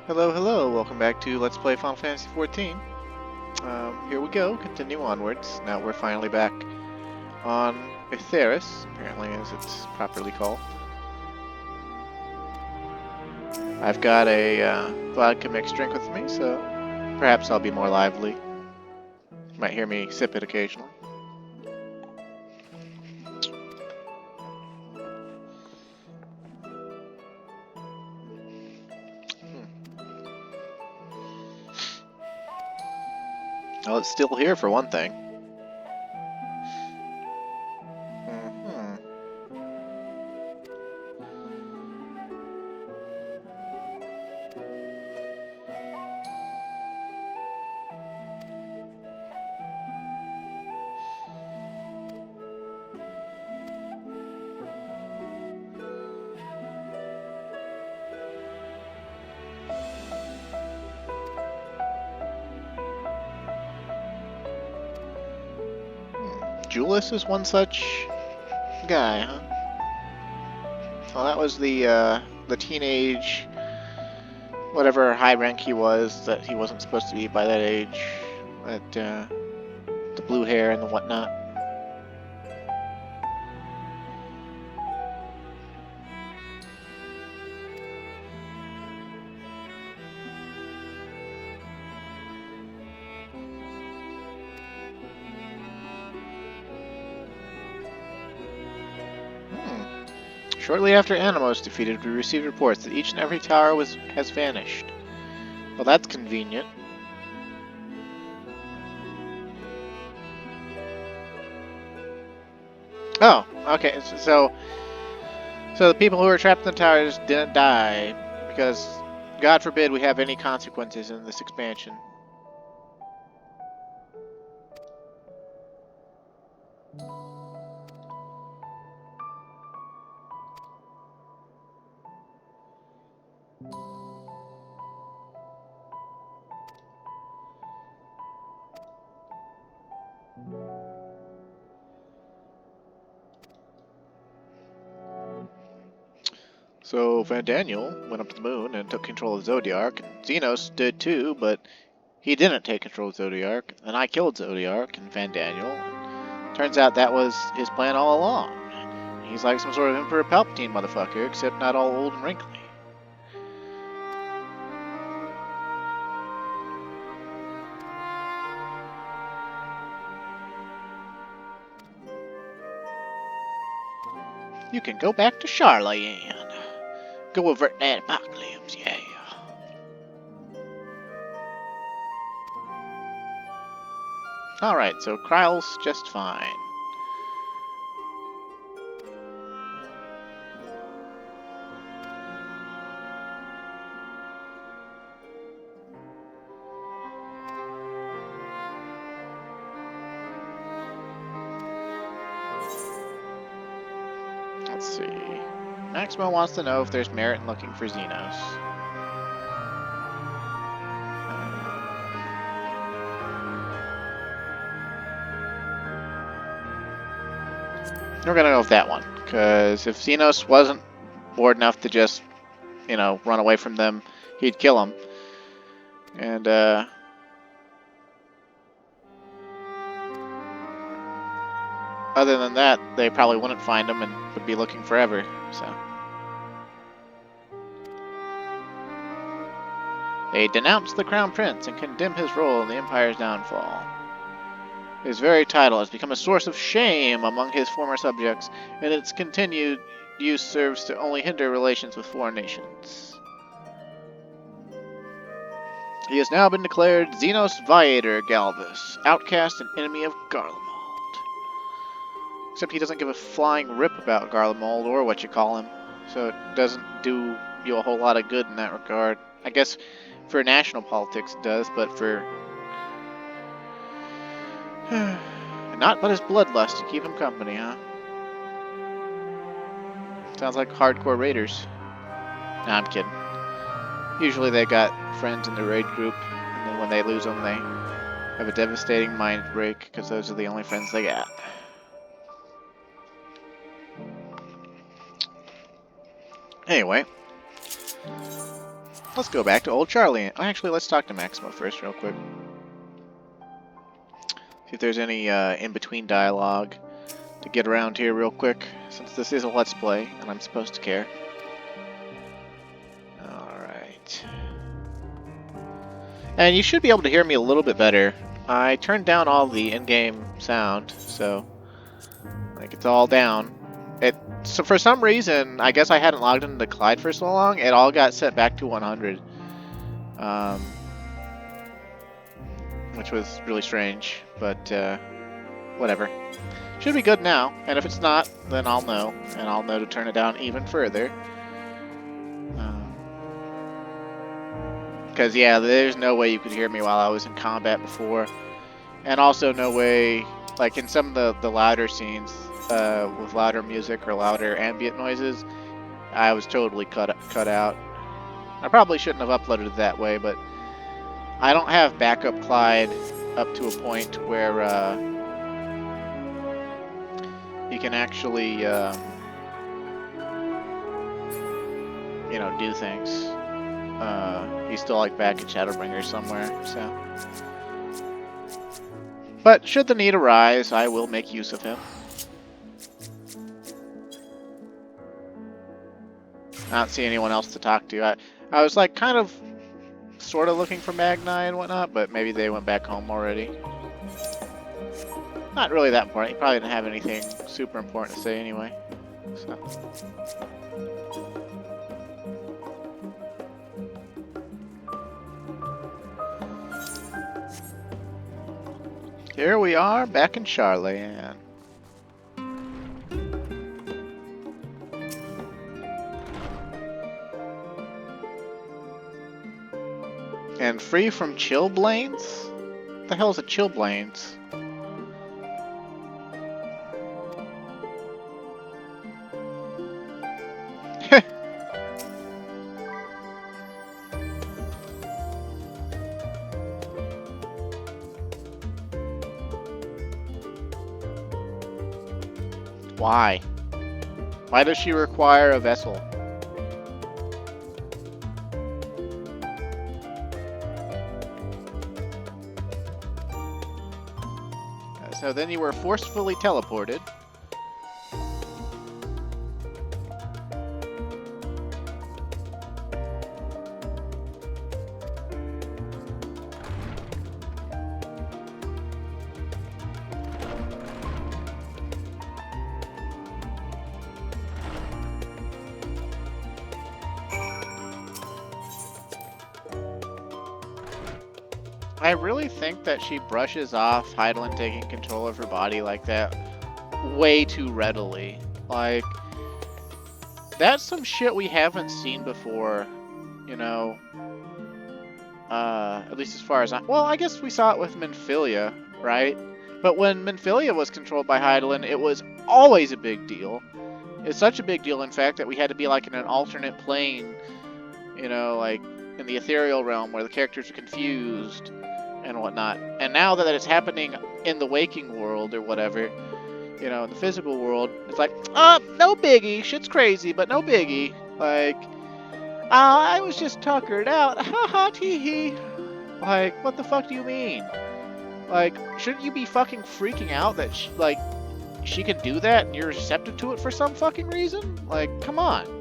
Hello, hello. Welcome back to Let's Play Final Fantasy XIV. Here we go. Continue onwards. Now we're finally back on Etheris, apparently as it's properly called. I've got a vodka mixed drink with me, so perhaps I'll be more lively. You might hear me sip it occasionally. Well, it's still here for one thing. Julius is one such guy, huh? Well, that was the teenage, whatever high rank he was, that he wasn't supposed to be by that age. That, the blue hair and the whatnot. Shortly after Animo defeated, we received reports that each and every tower has vanished. Well, that's convenient. Oh, okay. So the people who were trapped in the towers didn't die because, God forbid, we have any consequences in this expansion. So Van Daniel went up to the moon and took control of Zodiark, and Xenos did too, but he didn't take control of Zodiark, and I killed Zodiark and Van Daniel. Turns out that was his plan all along. He's like some sort of Emperor Palpatine motherfucker, except not all old and wrinkly. You can go back to Sharlayan. Go avert that apocalypse, yeah. Alright, so Kryle's just fine. Let's see. Maximo wants to know if there's merit in looking for Xenos. We're gonna go with that one, because if Xenos wasn't bored enough to just, run away from them, he'd kill them. And, other than that, they probably wouldn't find him and would be looking forever, so. They denounced the Crown Prince and condemned his role in the Empire's downfall. His very title has become a source of shame among his former subjects, and its continued use serves to only hinder relations with foreign nations. He has now been declared Xenos Viator Galvus, outcast and enemy of Garlemald. Except he doesn't give a flying rip about Garlemald or what you call him, so it doesn't do you a whole lot of good in that regard. I guess for national politics it does, but for not but his bloodlust to keep him company, huh? Sounds like hardcore raiders. Nah, I'm kidding. Usually they got friends in the raid group, and then when they lose them, they have a devastating mind break, because those are the only friends they got. Anyway. Let's go back to old Sharlayan. Actually, let's talk to Maximo first real quick. See if there's any in-between dialogue to get around here real quick, since this is a Let's Play, and I'm supposed to care. Alright. And you should be able to hear me a little bit better. I turned down all the in-game sound, so like it's all down. So for some reason, I guess I hadn't logged into Clyde for so long, it all got set back to 100. Which was really strange, but whatever. Should be good now, and if it's not, then I'll know, and I'll know to turn it down even further. Because, yeah, there's no way you could hear me while I was in combat before. And also no way, like in some of the louder scenes, with louder music or louder ambient noises, I was totally cut out. I probably shouldn't have uploaded it that way, but I don't have backup Clyde up to a point where he can actually, you know, do things. He's still like back at Shadowbringer somewhere, so. But should the need arise, I will make use of him. I don't see anyone else to talk to. I was like kind of sort of looking for Magni and whatnot, but maybe they went back home already. Not really that important. He probably didn't have anything super important to say anyway. So. Here we are, back in Sharlayan. And free from chillblains? What the hell is a chillblains? Why? Why does she require a vessel? So then you were forcefully teleported. I really think that she brushes off Heidelin taking control of her body like that way too readily. Like, that's some shit we haven't seen before, you know. At least as far as well, I guess we saw it with Minfilia, right? But when Minfilia was controlled by Heidelin, it was always a big deal. It's such a big deal, in fact, that we had to be like in an alternate plane, you know, like in the ethereal realm where the characters are confused and whatnot. And now that it's happening in the waking world or whatever, you know, in the physical world, it's like, no biggie, shit's crazy, but no biggie. Like, I was just tuckered out, haha, tee-hee. Like, what the fuck do you mean? Like, shouldn't you be fucking freaking out that, she can do that and you're receptive to it for some fucking reason? Like, come on.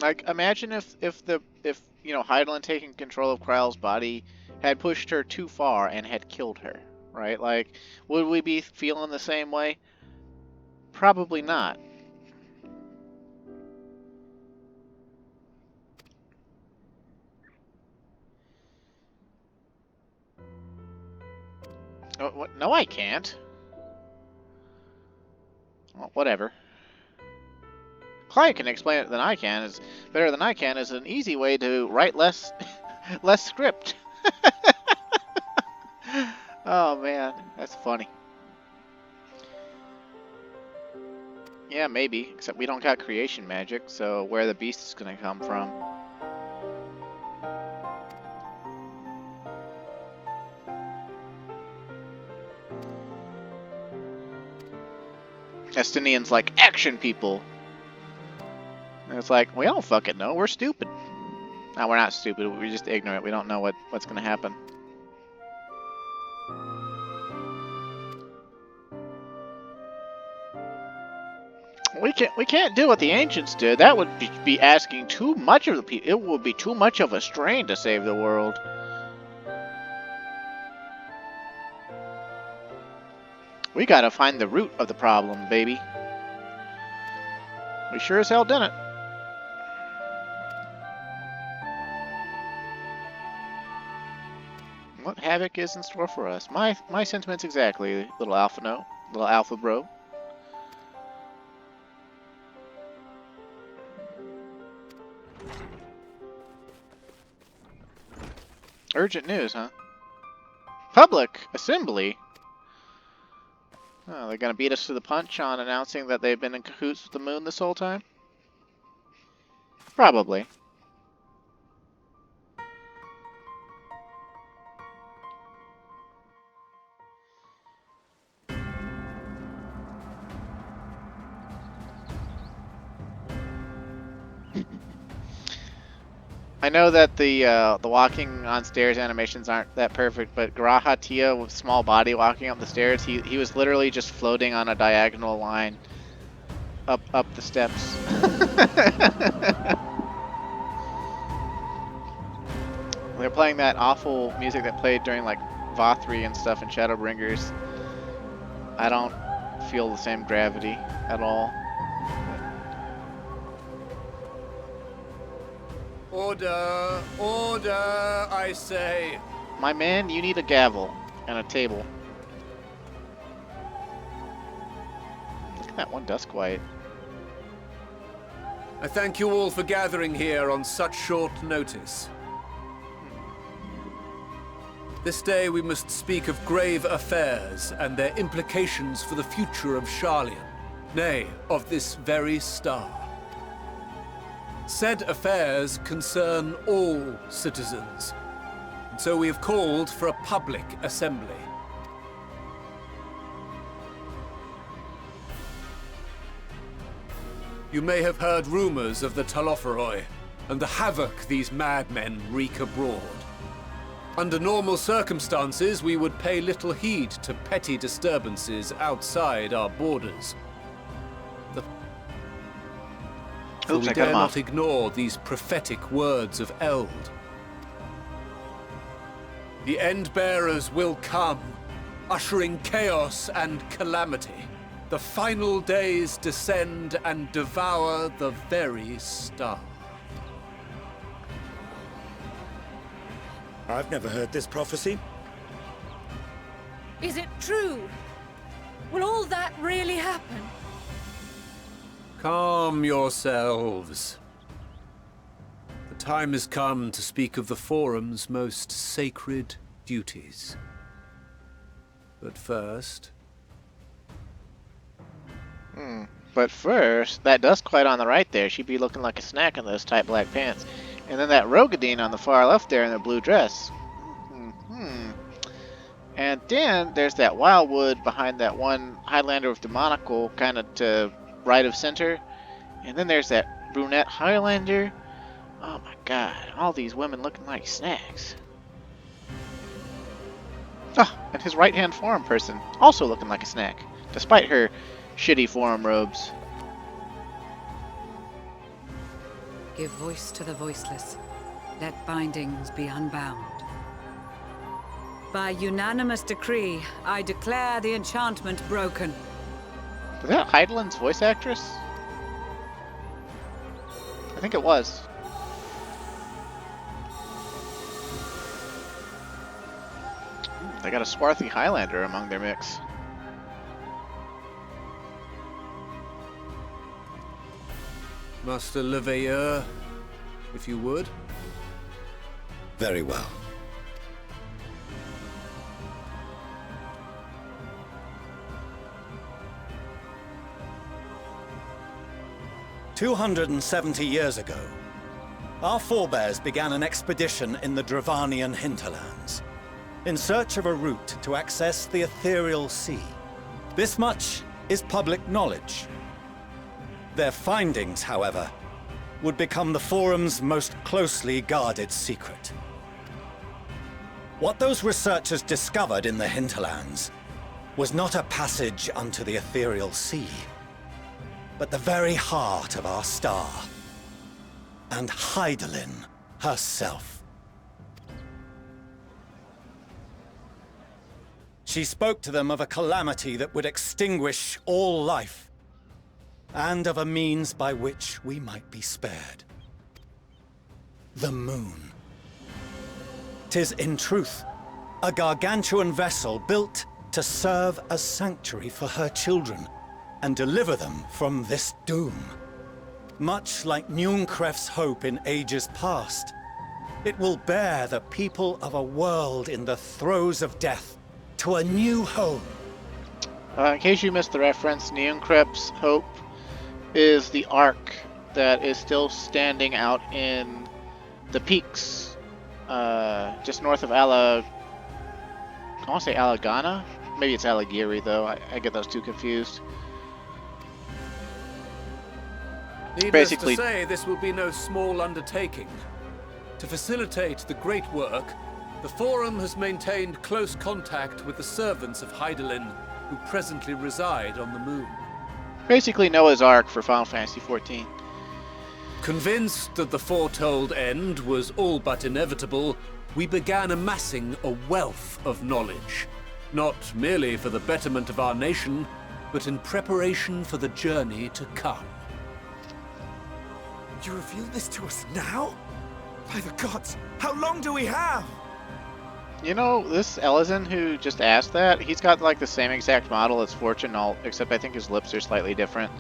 Like, imagine if you know, Heidelin taking control of Kryle's body had pushed her too far and had killed her, right? Like, would we be feeling the same way? Probably not. Oh, what? No, I can't. Well, whatever. Client can explain it than I can. Is better than I can. Is an easy way to write less script. Oh man, that's funny. Yeah, maybe. Except we don't got creation magic, so where the beast is gonna come from? Estinian's like, action people! And it's like, we don't fucking know, we're stupid. No, we're not stupid, we're just ignorant, we don't know what's gonna happen. We can't do what the ancients did. That would be asking too much of the people. It would be too much of a strain to save the world. We gotta find the root of the problem, baby. We sure as hell didn't. What havoc is in store for us? My sentiments exactly, little alpha no, little alpha bro. Urgent news, huh? Public assembly. Oh, they're gonna beat us to the punch on announcing that they've been in cahoots with the moon this whole time? Probably. I know that the walking on stairs animations aren't that perfect, but Garaha Tia with small body walking up the stairs, he was literally just floating on a diagonal line up the steps. They're playing that awful music that played during like Vothri and stuff in Shadowbringers. I don't feel the same gravity at all. Order! Order, I say! My man, you need a gavel and a table. Look at that one Duskwight. I thank you all for gathering here on such short notice. This day we must speak of grave affairs and their implications for the future of Sharlayan, nay, of this very star. Said affairs concern all citizens, and so we have called for a public assembly. You may have heard rumors of the Talopheroi and the havoc these madmen wreak abroad. Under normal circumstances, we would pay little heed to petty disturbances outside our borders. We dare not ignore these prophetic words of Eld. The End-Bearers will come, ushering chaos and calamity. The final days descend and devour the very star. I've never heard this prophecy. Is it true? Will all that really happen? Calm yourselves. The time has come to speak of the Forum's most sacred duties. But first... But first, that Duskwight on the right there, she'd be looking like a snack in those tight black pants. And then that Rogadine on the far left there in the blue dress. And then there's that Wildwood behind that one Highlander with Demonical, kind of to right of center. And then there's that brunette Highlander. Oh my god, all these women looking like snacks. Oh, and his right-hand forum person, also looking like a snack, despite her shitty forum robes. Give voice to the voiceless. Let bindings be unbound. By unanimous decree, I declare the enchantment broken. Was that Heidelin's voice actress? I think it was. They got a swarthy Highlander among their mix. Master Leveilleur, if you would. Very well. 270 years ago, our forebears began an expedition in the Dravanian hinterlands, in search of a route to access the ethereal sea. This much is public knowledge. Their findings, however, would become the Forum's most closely guarded secret. What those researchers discovered in the hinterlands was not a passage unto the ethereal sea, but the very heart of our star, and Hydaelyn herself. She spoke to them of a calamity that would extinguish all life, and of a means by which we might be spared. The moon. 'Tis in truth a gargantuan vessel built to serve as sanctuary for her children and deliver them from this doom. Much like Njunkref's hope in ages past, it will bear the people of a world in the throes of death to a new home. In case you missed the reference, Njunkref's hope is the ark that is still standing out in the peaks, just north of I want to say Alagana? Maybe it's Alagiri, though. I get those two confused. Needless Basically, to say, this will be no small undertaking. To facilitate the great work, the Forum has maintained close contact with the servants of Hydaelyn, who presently reside on the moon. basically Noah's Ark for Final Fantasy XIV. Convinced that the foretold end was all but inevitable, we began amassing a wealth of knowledge, not merely for the betterment of our nation, but in preparation for the journey to come. You reveal this to us now? By the gods, how long do we have? You know, this Elezen who just asked that, he's got like the same exact model as Fortune Alt, except I think his lips are slightly different.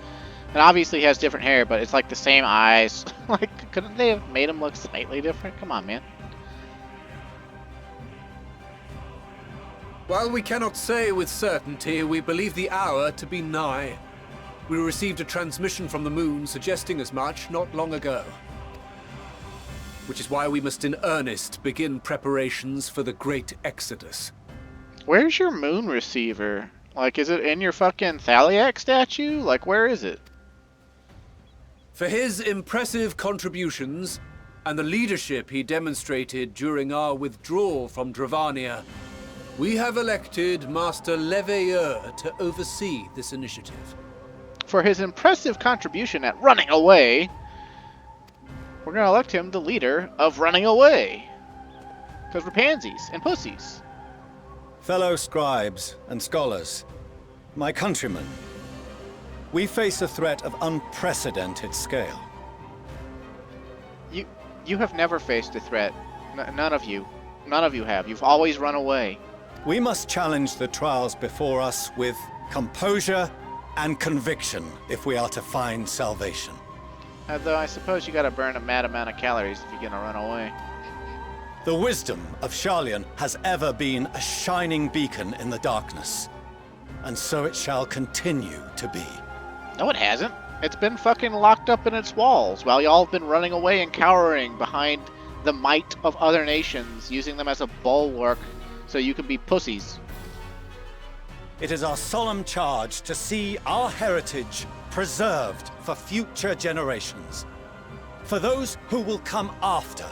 And obviously he has different hair, but it's like the same eyes. Like, couldn't they have made him look slightly different? Come on, man. While we cannot say with certainty, we believe the hour to be nigh. We received a transmission from the moon suggesting as much not long ago. Which is why we must in earnest begin preparations for the great exodus. Where's your moon receiver? Like, is it in your fucking Thaliak statue? Like, where is it? For his impressive contributions and the leadership he demonstrated during our withdrawal from Dravania, we have elected Master Leveilleur to oversee this initiative. For his impressive contribution at running away, we're gonna elect him the leader of running away. Because we're pansies and pussies. Fellow scribes and scholars, my countrymen, we face a threat of unprecedented scale. You have never faced a threat. None of you. None of you have. You've always run away. We must challenge the trials before us with composure and conviction if we are to find salvation. Although I suppose you gotta burn a mad amount of calories if you're gonna run away. The wisdom of Sharlayan has ever been a shining beacon in the darkness, and so it shall continue to be. No, it hasn't. It's been fucking locked up in its walls while y'all have been running away and cowering behind the might of other nations, using them as a bulwark so you can be pussies. It is our solemn charge to see our heritage preserved for future generations. For those who will come after,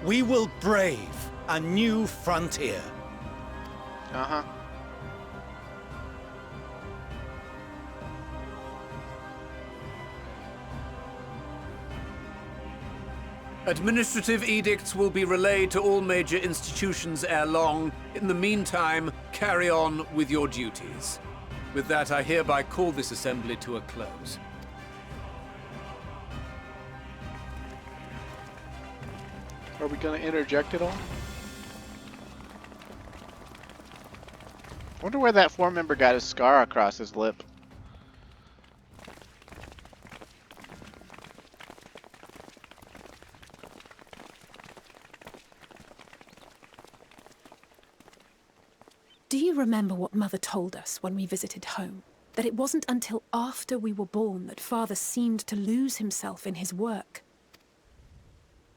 we will brave a new frontier. Uh-huh. Administrative edicts will be relayed to all major institutions ere long. In the meantime, carry on with your duties. With that, I hereby call this assembly to a close. Are we gonna interject at all? I wonder where that 4-member got his scar across his lip. Do you remember what Mother told us when we visited home? that it wasn't until after we were born that Father seemed to lose himself in his work.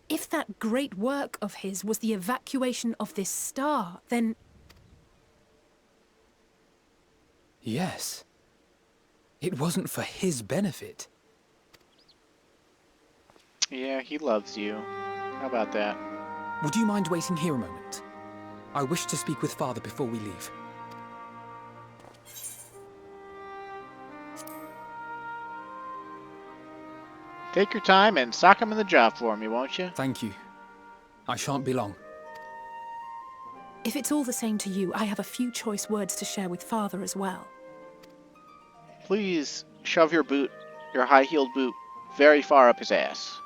If that great work of his was the evacuation of this star, then... Yes. It wasn't for his benefit. Yeah, he loves you. How about that? Would you mind waiting here a moment? I wish to speak with Father before we leave. Take your time and sock him in the jaw for me, won't you? Thank you. I shan't be long. If it's all the same to you, I have a few choice words to share with Father as well. Please shove your high-heeled boot, very far up his ass.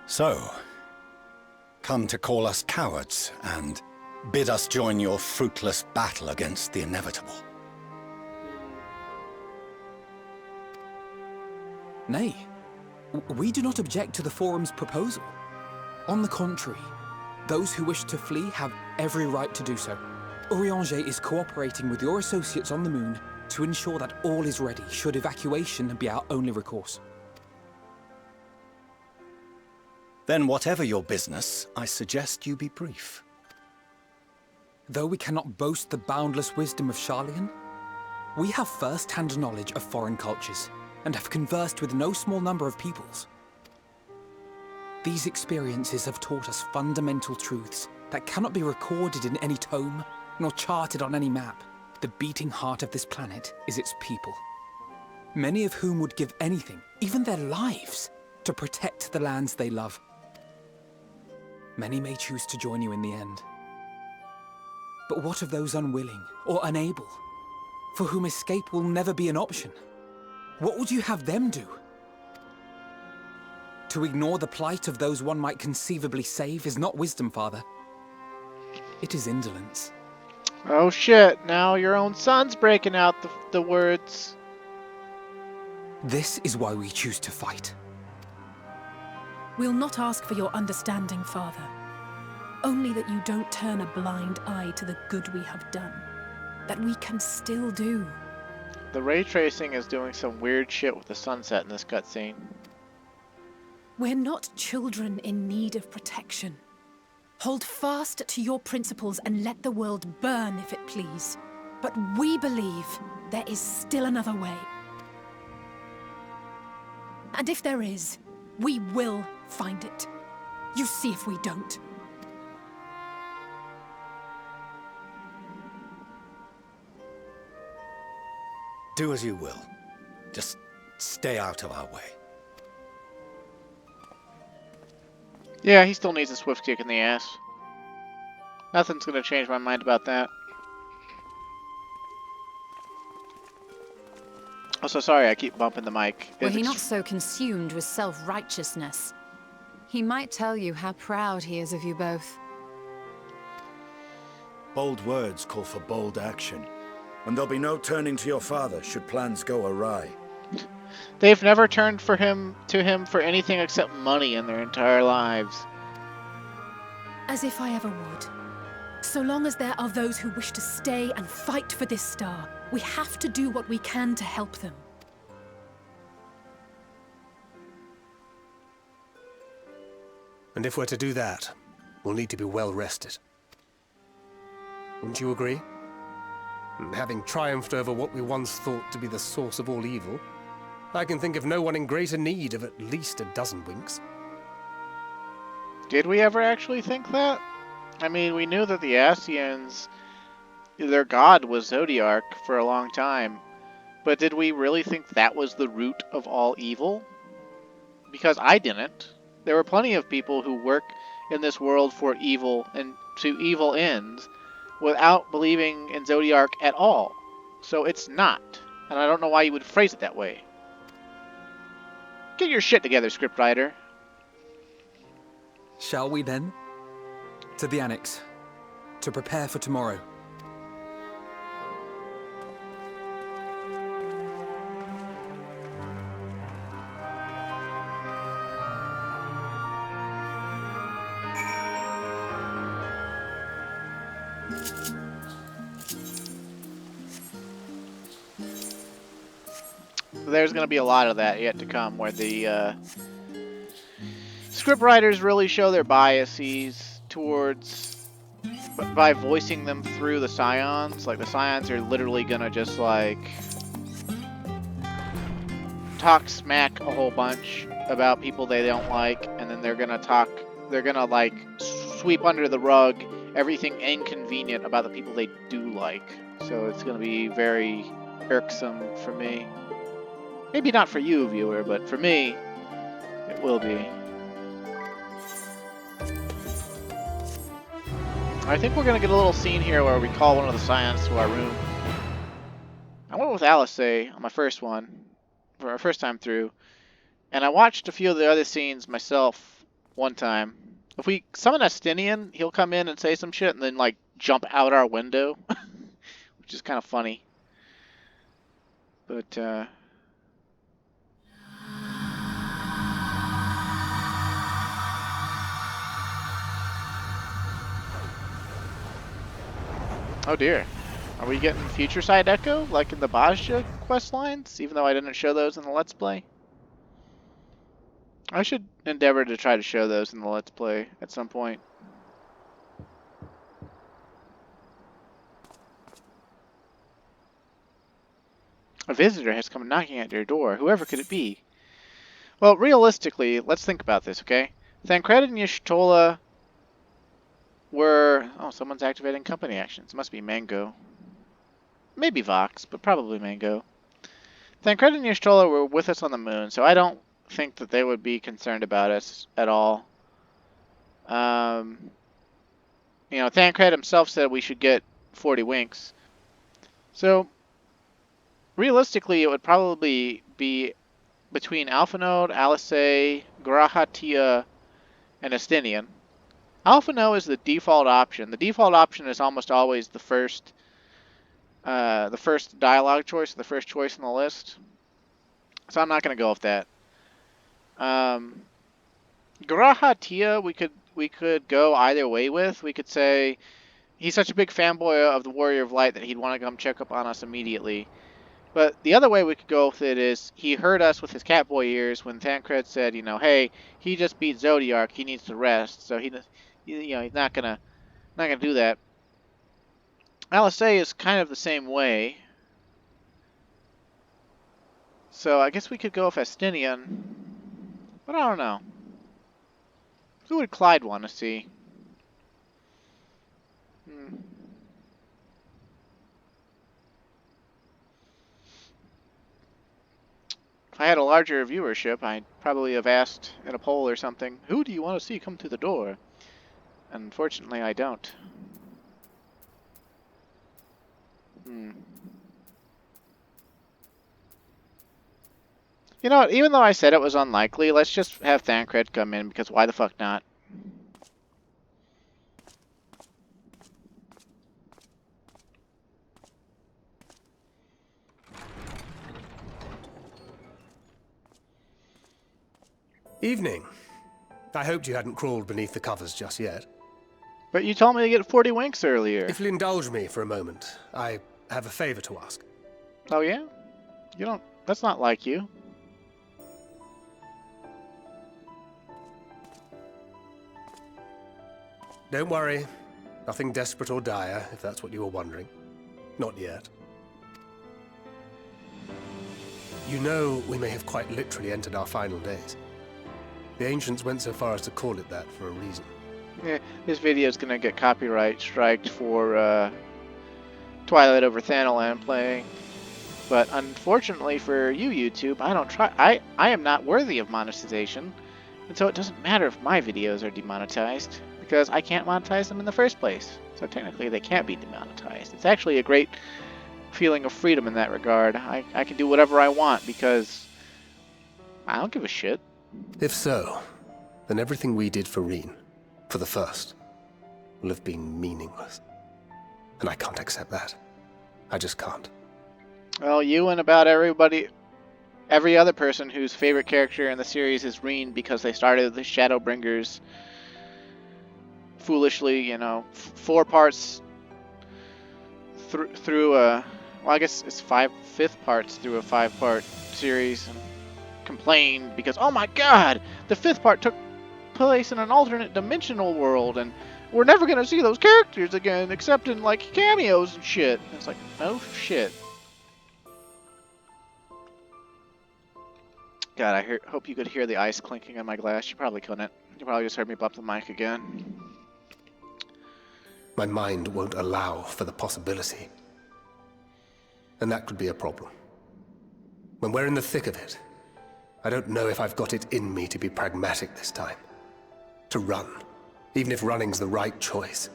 So, come to call us cowards and bid us join your fruitless battle against the inevitable. Nay, we do not object to the Forum's proposal. On the contrary, those who wish to flee have every right to do so. Urianger is cooperating with your associates on the moon to ensure that all is ready should evacuation be our only recourse. Then whatever your business, I suggest you be brief. Though we cannot boast the boundless wisdom of Sharlayan, we have first-hand knowledge of foreign cultures and have conversed with no small number of peoples. These experiences have taught us fundamental truths that cannot be recorded in any tome, nor charted on any map. The beating heart of this planet is its people, many of whom would give anything, even their lives, to protect the lands they love. Many may choose to join you in the end. But what of those unwilling or unable, for whom escape will never be an option? What would you have them do? To ignore the plight of those one might conceivably save is not wisdom, Father. It is indolence. Oh shit, now your own son's breaking out the words. This is why we choose to fight. We'll not ask for your understanding, Father. Only that you don't turn a blind eye to the good we have done. That we can still do. The ray tracing is doing some weird shit with the sunset in this cutscene. We're not children in need of protection. Hold fast to your principles and let the world burn if it please. But we believe there is still another way. And if there is, we will find it. You see if we don't. Do as you will. Just stay out of our way. Yeah, he still needs a swift kick in the ass. Nothing's gonna change my mind about that. Also, sorry, I keep bumping the mic. Were he not so consumed with self-righteousness, he might tell you how proud he is of you both. Bold words call for bold action. And there'll be no turning to your father should plans go awry. They've never turned to him for anything except money in their entire lives. As if I ever would. So long as there are those who wish to stay and fight for this star, we have to do what we can to help them. And if we're to do that, we'll need to be well rested. Wouldn't you agree? And having triumphed over what we once thought to be the source of all evil, I can think of no one in greater need of at least a dozen winks. Did we ever actually think that? I mean, we knew that the Ascians, their god was Zodiark for a long time, but did we really think that was the root of all evil? Because I didn't. There were plenty of people who work in this world for evil and to evil ends without believing in Zodiark at all. So it's not. And I don't know why you would phrase it that way. Get your shit together, scriptwriter. Shall we then? To the Annex, to prepare for tomorrow. there's going to be a lot of that yet to come, where the script writers really show their biases towards, by voicing them through the scions. Like, the scions are literally going to just, like, talk smack a whole bunch about people they don't like, and then they're going to, like, sweep under the rug everything inconvenient about the people they do like. So it's going to be very irksome for me. Maybe not for you, viewer, but for me, it will be. I think we're going to get a little scene here where we call one of the scions to our room. I went with Alice on my first one, for our first time through, and I watched a few of the other scenes myself one time. If we summon Astinian, he'll come in and say some shit and then, like, jump out our window, which is kind of funny. But, oh dear. Are we getting future side echo, like in the Bajja quest lines, even though I didn't show those in the Let's Play? I should endeavor to try to show those in the Let's Play at some point. A visitor has come knocking at your door. Whoever could it be? Well, realistically, let's think about this, okay? Thancred and Y'shtola were... Oh, someone's activating company actions. It must be Mango. Maybe Vox, but probably Mango. Thancred and Y'shtola were with us on the moon, so I don't think that they would be concerned about us at all. You know, Thancred himself said we should get 40 winks. So, realistically, it would probably be between Alphinaud, Alisei, Grahatia, and Astinian. Alphinaud is the default option. The default option is almost always the first dialogue choice, the first choice on the list. So I'm not going to go with that. Grahatia, we could go either way with. We could say he's such a big fanboy of the Warrior of Light that he'd want to come check up on us immediately. But the other way we could go with it is he heard us with his catboy ears when Thancred said, you know, hey, he just beat Zodiark, he needs to rest, so he's not gonna do that. Alisei is kind of the same way. So I guess we could go with Astinian. But I don't know. Who would Clyde want to see? If I had a larger viewership, I'd probably have asked in a poll or something, who do you want to see come through the door? Unfortunately, I don't. You know what, even though I said it was unlikely, let's just have Thancred come in, because why the fuck not? Evening. I hoped you hadn't crawled beneath the covers just yet. But you told me to get 40 winks earlier. If you'll indulge me for a moment, I have a favor to ask. Oh yeah? You don't... That's not like you. Don't worry. Nothing desperate or dire, if that's what you were wondering. Not yet. You know, we may have quite literally entered our final days. The ancients went so far as to call it that for a reason. Yeah, this video is gonna get copyright striked for Twilight over Thanalan playing. But unfortunately for you, YouTube, I am not worthy of monetization, and so it doesn't matter if my videos are demonetized, because I can't monetize them in the first place. So technically they can't be demonetized. It's actually a great feeling of freedom in that regard. I can do whatever I want because I don't give a shit. If so, then everything we did for Reen, for the first, will have been meaningless. And I can't accept that. I just can't. Well, you and about every other person whose favorite character in the series is Reen because they started the Shadowbringers foolishly, you know, 4 parts through well, I guess it's fifth parts through a 5-part series, and complained because, oh my god, the 5th part took place in an alternate dimensional world, and we're never gonna see those characters again, except in like cameos and shit. And it's like, no shit. God, I hope you could hear the ice clinking on my glass. You probably couldn't. You probably just heard me bump the mic again. My mind won't allow for the possibility. And that could be a problem. When we're in the thick of it, I don't know if I've got it in me to be pragmatic this time. To run, even if running's the right choice.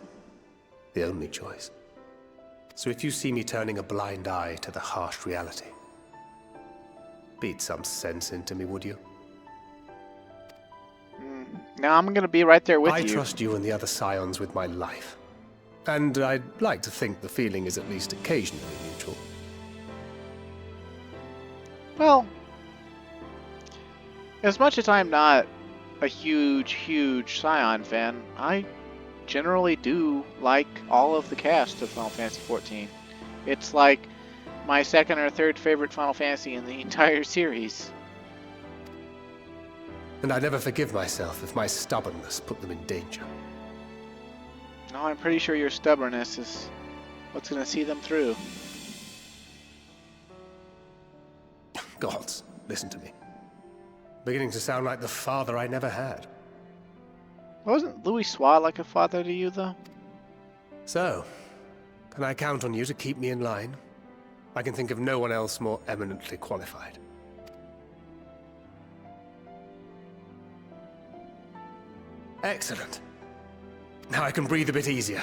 The only choice. So if you see me turning a blind eye to the harsh reality, beat some sense into me, would you? Now I'm gonna be right there with you. I trust you and the other Scions with my life. And I'd like to think the feeling is at least occasionally mutual. Well, as much as I'm not a huge Scion fan, I generally do like all of the cast of Final Fantasy XIV. It's like my 2nd or 3rd favorite Final Fantasy in the entire series. And I never forgive myself if my stubbornness put them in danger. No, I'm pretty sure your stubbornness is what's going to see them through. Gods, listen to me. Beginning to sound like the father I never had. Wasn't Louis Sois like a father to you, though? So, can I count on you to keep me in line? I can think of no one else more eminently qualified. Excellent. Now I can breathe a bit easier.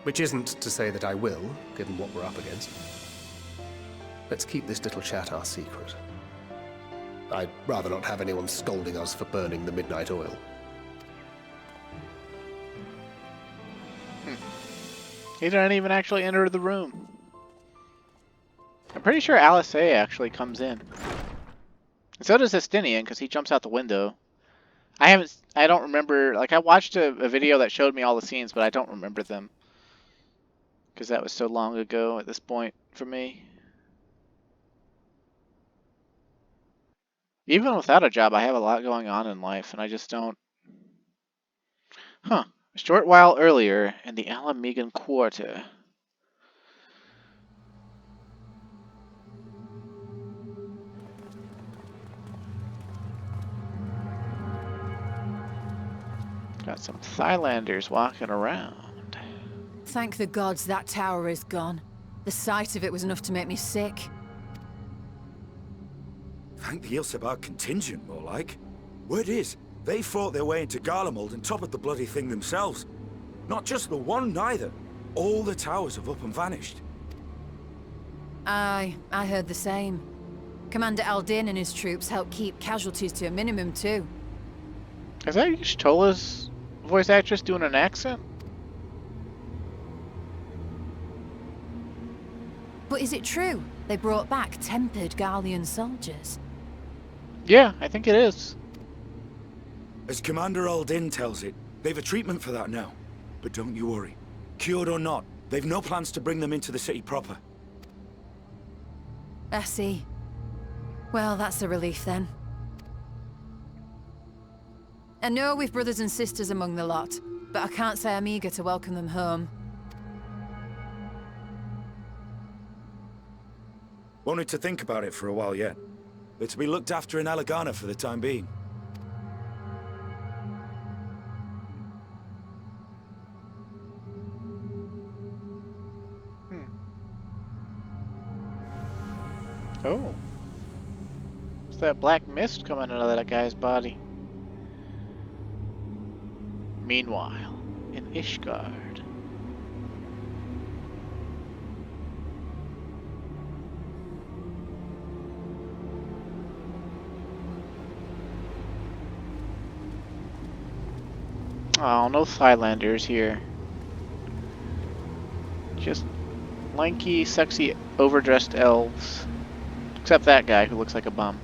Which isn't to say that I will, given what we're up against. Let's keep this little chat our secret. I'd rather not have anyone scolding us for burning the midnight oil. He didn't even actually enter the room. I'm pretty sure Alice A actually comes in. And so does Estinian, because he jumps out the window. I don't remember, like I watched a video that showed me all the scenes, but I don't remember them. Because that was so long ago at this point for me. Even without a job, I have a lot going on in life, and I just don't... Huh. A short while earlier, in the Alamegan Quarter. Got some Thailanders walking around. Thank the gods that tower is gone. The sight of it was enough to make me sick. Thank the Ilsebar contingent, more like. Word is, they fought their way into Garlemald and toppled the bloody thing themselves. Not just the one, neither. All the towers have up and vanished. Aye, I heard the same. Commander Aldin and his troops helped keep casualties to a minimum, too. Is that Y'shtola's voice actress doing an accent? But is it true? They brought back tempered Garlean soldiers. Yeah, I think it is. As Commander Aldin tells it, they've a treatment for that now. But don't you worry. Cured or not, they've no plans to bring them into the city proper. I see. Well, that's a relief then. I know we've brothers and sisters among the lot, but I can't say I'm eager to welcome them home. Wanted to think about it for a while yet. They're to be looked after in Alagana for the time being. Oh. What's that black mist coming out of that guy's body? Meanwhile, in Ishgard. Oh, no Thailanders here. Just lanky, sexy, overdressed elves. Except that guy who looks like a bum.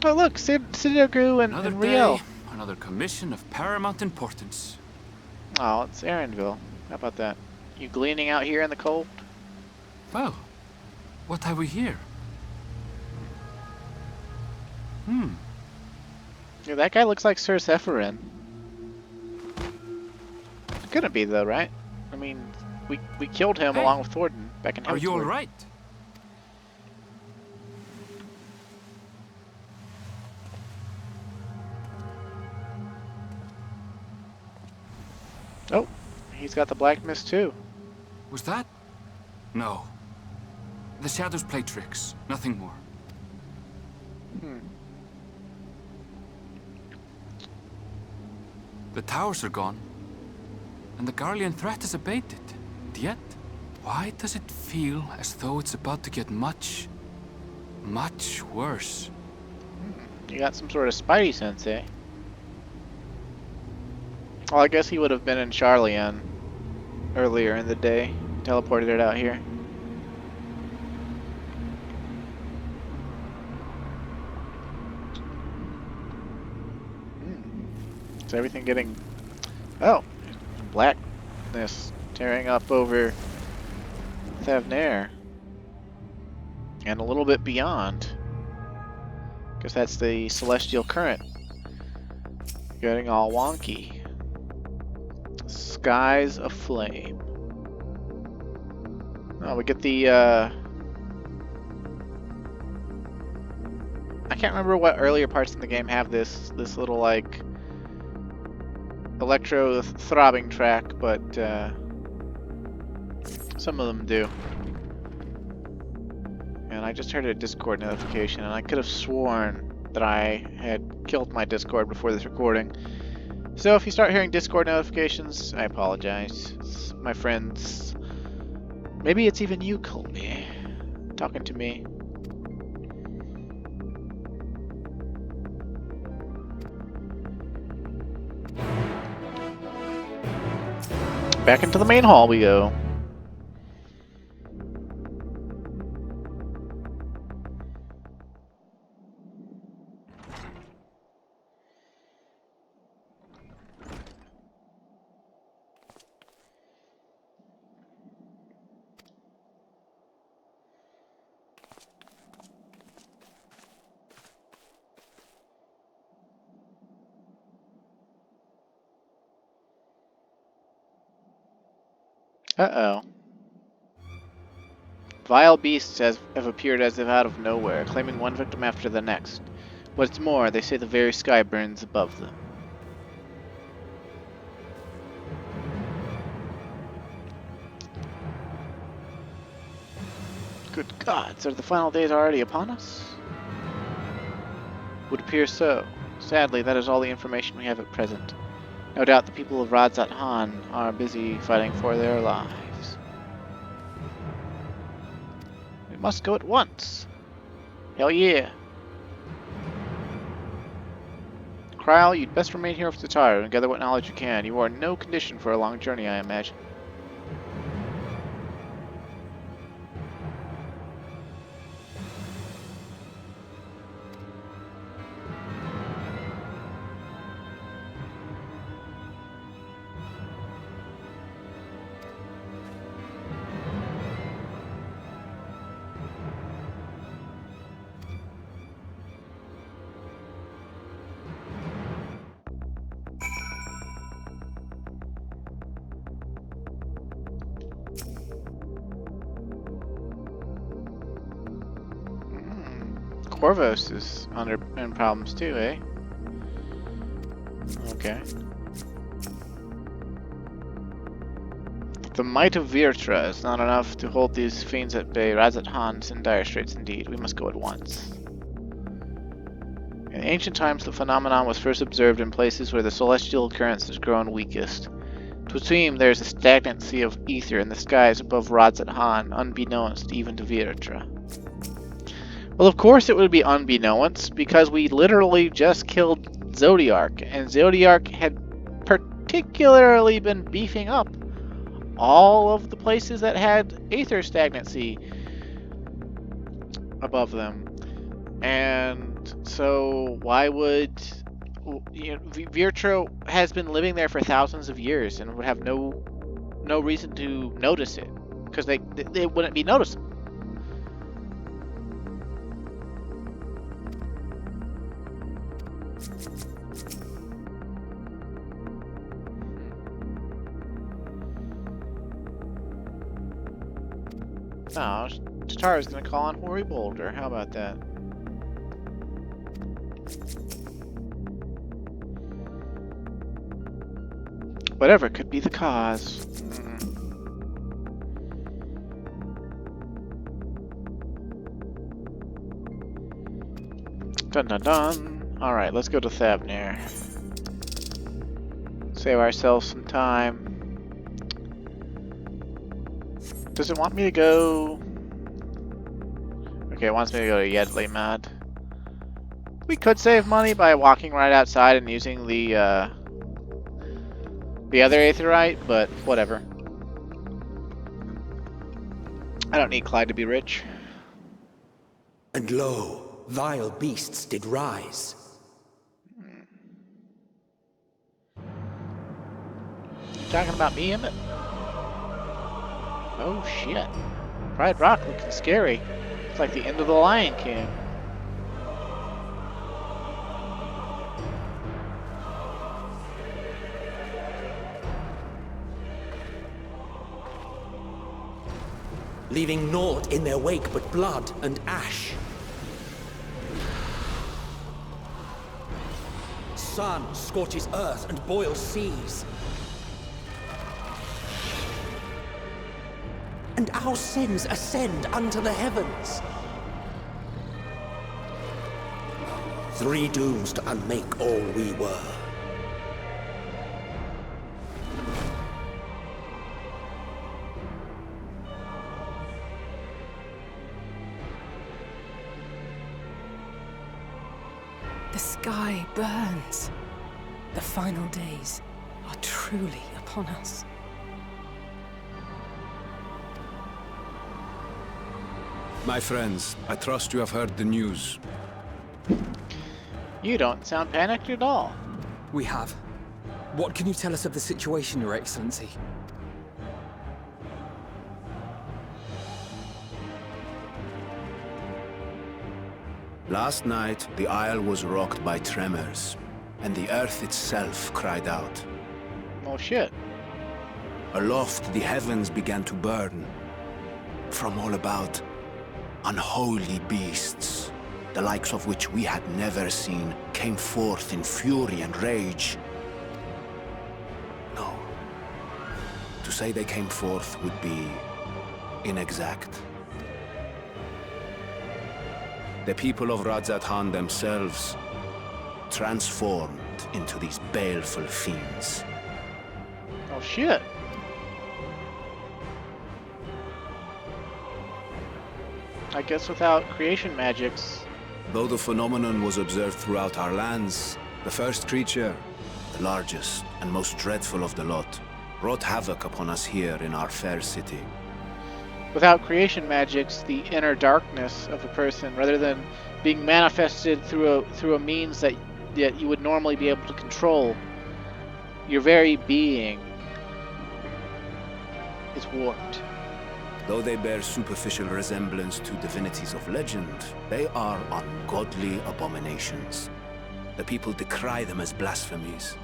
Oh look, Sidogu and Riel. Another commission of paramount importance. Oh, it's Aaronville. How about that? You gleaning out here in the cold? Well, What have we here? Yeah, that guy looks like Sir Sephirin. Couldn't be though, right? I mean, we killed him Hey, along with Thornton back in Are you all Heavensward. right? Oh, he's got the black mist too. Was that? No. The shadows play tricks, nothing more. The towers are gone, and the Garlean threat has abated. And yet, why does it feel as though it's about to get much, much worse? You got some sort of spidey sense, eh? Well, I guess he would have been in Sharlayan earlier in the day. Teleported it out here. Is everything getting... Oh! Blackness tearing up over Thavnair. And a little bit beyond. Because that's the celestial current. Getting all wonky. Skies aflame. Oh, we get the, I can't remember what earlier parts in the game have this little, like, electro throbbing track, but, some of them do. And I just heard a Discord notification, and I could have sworn that I had killed my Discord before this recording. So if you start hearing Discord notifications, I apologize. It's my friends. Maybe it's even you, Colby, talking to me. Back into the main hall we go. Uh-oh. Vile beasts have appeared as if out of nowhere, claiming one victim after the next. What's more, they say the very sky burns above them. Good gods, are the final days already upon us? Would appear so. Sadly, that is all the information we have at present. No doubt the people of Radzat Han are busy fighting for their lives. We must go at once. Hell yeah. Krile, you'd best remain here with the tire and gather what knowledge you can. You are in no condition for a long journey, I imagine. Corvos is in problems too, eh? Okay. The might of Virtra is not enough to hold these fiends at bay. Radzat Han's in dire straits indeed. We must go at once. In ancient times, the phenomenon was first observed in places where the celestial currents has grown weakest. 'Twould seem there is a stagnancy of ether in the skies above Radzat Han, unbeknownst even to Virtra. Well, of course it would be unbeknownst, because we literally just killed Zodiark, and Zodiark had particularly been beefing up all of the places that had aether stagnancy above them. And so why would... Virtro has been living there for thousands of years and would have no reason to notice it, because they wouldn't be noticeable. No, Tatara's gonna call on Hoary Boulder. How about that? Whatever could be the cause. Dun dun dun. Alright, let's go to Thavnir. Save ourselves some time. Does it want me to go? Okay, it wants me to go to Yedley Mad. We could save money by walking right outside and using the other Aetheryte, but whatever. I don't need Clyde to be rich. And lo, vile beasts did rise. You talking about me, Emmett? Oh shit. Pride Rock looking scary. It's like the end of the Lion King. Leaving naught in their wake but blood and ash. Sun scorches earth and boils seas. And our sins ascend unto the heavens. Three dooms to unmake all we were. The sky burns. The final days are truly upon us. My friends, I trust you have heard the news. You don't sound panicked at all. We have. What can you tell us of the situation, Your Excellency? Last night, the Isle was rocked by tremors, and the earth itself cried out. Oh shit. Aloft, the heavens began to burn. From all about, unholy beasts, the likes of which we had never seen, came forth in fury and rage. No. To say they came forth would be inexact. The people of Radzat-Han themselves transformed into these baleful fiends. Oh shit. I guess without creation magics. Though the phenomenon was observed throughout our lands, the first creature, the largest and most dreadful of the lot, wrought havoc upon us here in our fair city. Without creation magics, the inner darkness of a person, rather than being manifested through a means that you would normally be able to control, your very being is warped. Though they bear superficial resemblance to divinities of legend, they are ungodly abominations. The people decry them as blasphemies.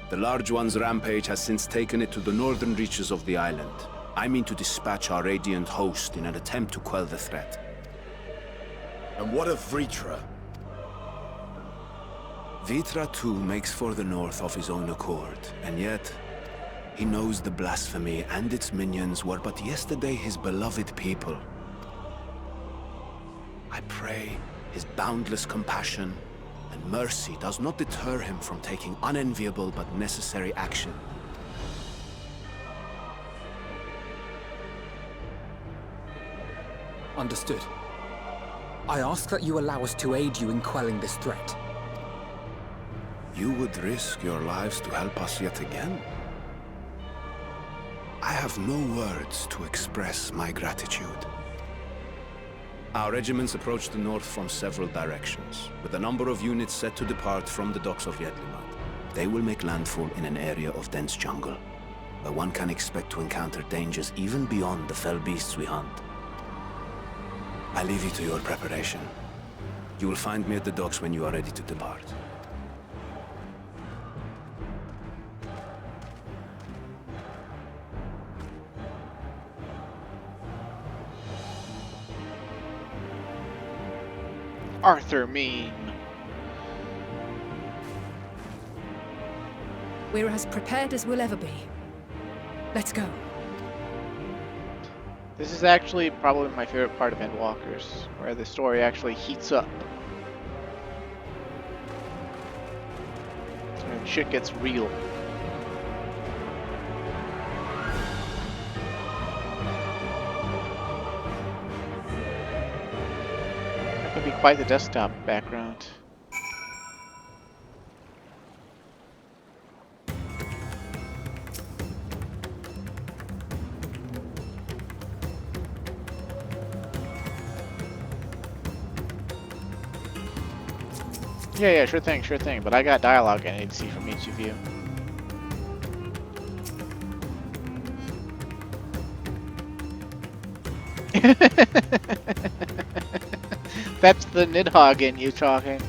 The Large One's rampage has since taken it to the northern reaches of the island. I mean to dispatch our radiant host in an attempt to quell the threat. And what of Vritra? Vritra too makes for the north of his own accord, and yet he knows the blasphemy and its minions were but yesterday his beloved people. I pray his boundless compassion and mercy does not deter him from taking unenviable but necessary action. Understood. I ask that you allow us to aid you in quelling this threat. You would risk your lives to help us yet again? I have no words to express my gratitude. Our regiments approach the north from several directions, with a number of units set to depart from the docks of Yedlimat. They will make landfall in an area of dense jungle, where one can expect to encounter dangers even beyond the fell beasts we hunt. I leave you to your preparation. You will find me at the docks when you are ready to depart. Arthur meme. We're as prepared as we'll ever be. Let's go. This is actually probably my favorite part of Endwalkers, where the story actually heats up. And shit gets real. That could be quite the desktop background. Yeah, sure thing, but I got dialogue I need to see from each of you. That's the Nidhogg in you talking.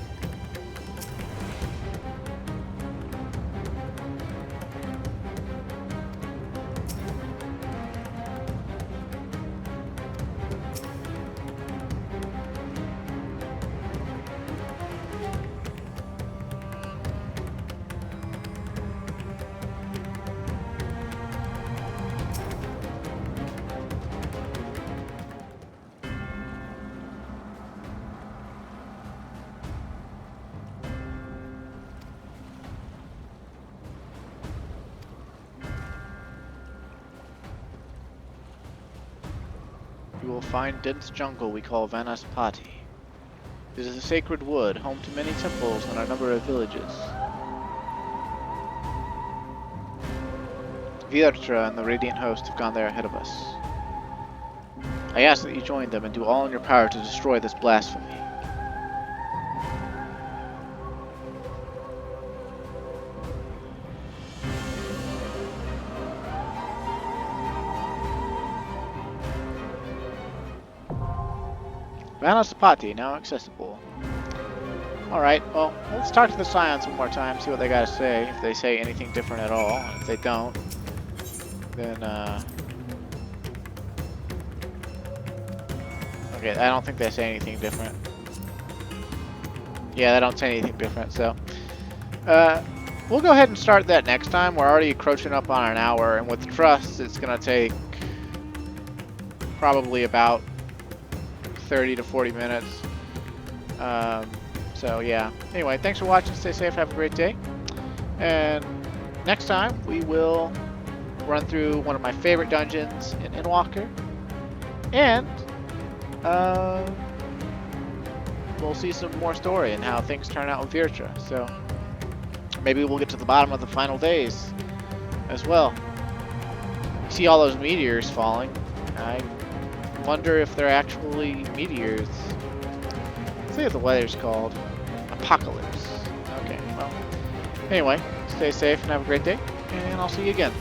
You will find dense jungle we call Vanaspati. It is a sacred wood, home to many temples and a number of villages. Virtra and the Radiant Host have gone there ahead of us. I ask that you join them and do all in your power to destroy this blasphemy. Vanaspati, now accessible. Alright, well, let's talk to the Scions one more time, see what they gotta say, if they say anything different at all. If they don't, then, okay, I don't think they say anything different. Yeah, they don't say anything different, so... we'll go ahead and start that next time. We're already encroaching up on an hour, and with Trust, it's gonna take probably about 30 to 40 minutes. So yeah. Anyway, thanks for watching. Stay safe. Have a great day. And next time we will run through one of my favorite dungeons in Endwalker, and we'll see some more story and how things turn out with Virtra. So maybe we'll get to the bottom of the final days as well. You see all those meteors falling. I wonder if they're actually meteors. Let's see what the weather's called. Apocalypse. Okay, well. Anyway, stay safe and have a great day, and I'll see you again.